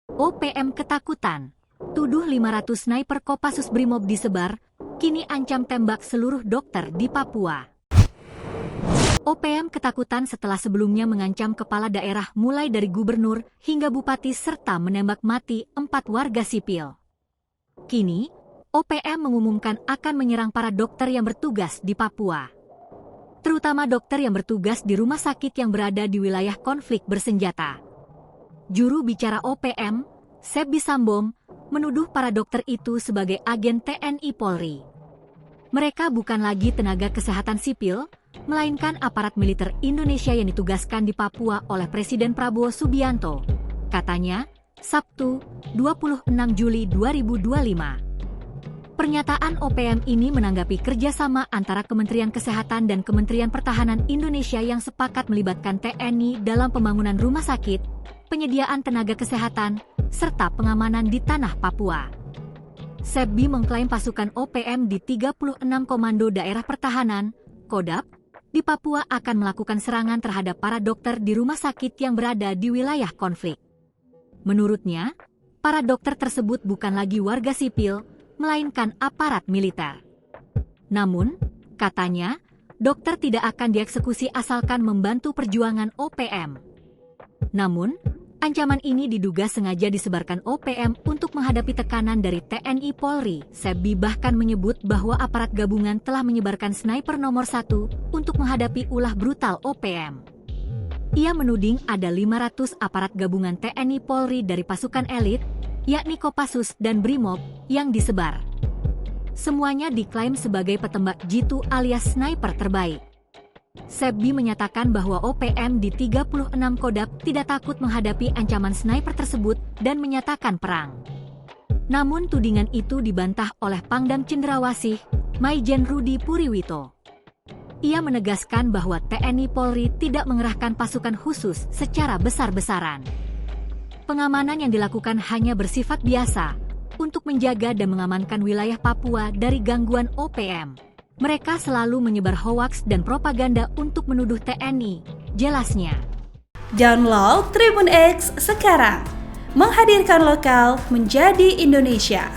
OPM ketakutan. Tuduh 500 sniper Kopassus Brimob disebar, kini ancam tembak seluruh dokter di Papua. OPM ketakutan setelah sebelumnya mengancam kepala daerah mulai dari gubernur hingga bupati serta menembak mati 4 warga sipil. Kini, OPM mengumumkan akan menyerang para dokter yang bertugas di Papua. Terutama dokter yang bertugas di rumah sakit yang berada di wilayah konflik bersenjata. Juru bicara OPM, Sebbi Sambom, menuduh para dokter itu sebagai agen TNI Polri. Mereka bukan lagi tenaga kesehatan sipil, melainkan aparat militer Indonesia yang ditugaskan di Papua oleh Presiden Prabowo Subianto, katanya, Sabtu, 26 Juli 2025. Pernyataan OPM ini menanggapi kerjasama antara Kementerian Kesehatan dan Kementerian Pertahanan Indonesia yang sepakat melibatkan TNI dalam pembangunan rumah sakit, penyediaan tenaga kesehatan, serta pengamanan di tanah Papua. Sebbi mengklaim pasukan OPM di 36 Komando Daerah Pertahanan, Kodap, di Papua akan melakukan serangan terhadap para dokter di rumah sakit yang berada di wilayah konflik. Menurutnya, para dokter tersebut bukan lagi warga sipil, melainkan aparat militer. Namun, katanya, dokter tidak akan dieksekusi asalkan membantu perjuangan OPM. Namun, ancaman ini diduga sengaja disebarkan OPM untuk menghadapi tekanan dari TNI Polri. Sebbi bahkan menyebut bahwa aparat gabungan telah menyebarkan sniper nomor 1 untuk menghadapi ulah brutal OPM. Ia menuding ada 500 aparat gabungan TNI Polri dari pasukan elit, yakni Kopassus dan Brimob, yang disebar. Semuanya diklaim sebagai petembak jitu alias sniper terbaik. Sebbi menyatakan bahwa OPM di 36 Kodap tidak takut menghadapi ancaman sniper tersebut dan menyatakan perang. Namun tudingan itu dibantah oleh Pangdam Cendrawasih, Maijen Rudi Puriwito. Ia menegaskan bahwa TNI Polri tidak mengerahkan pasukan khusus secara besar-besaran. Pengamanan yang dilakukan hanya bersifat biasa, untuk menjaga dan mengamankan wilayah Papua dari gangguan OPM. Mereka selalu menyebar hoaks dan propaganda untuk menuduh TNI, jelasnya. Download Tribun X sekarang, menghadirkan lokal menjadi Indonesia.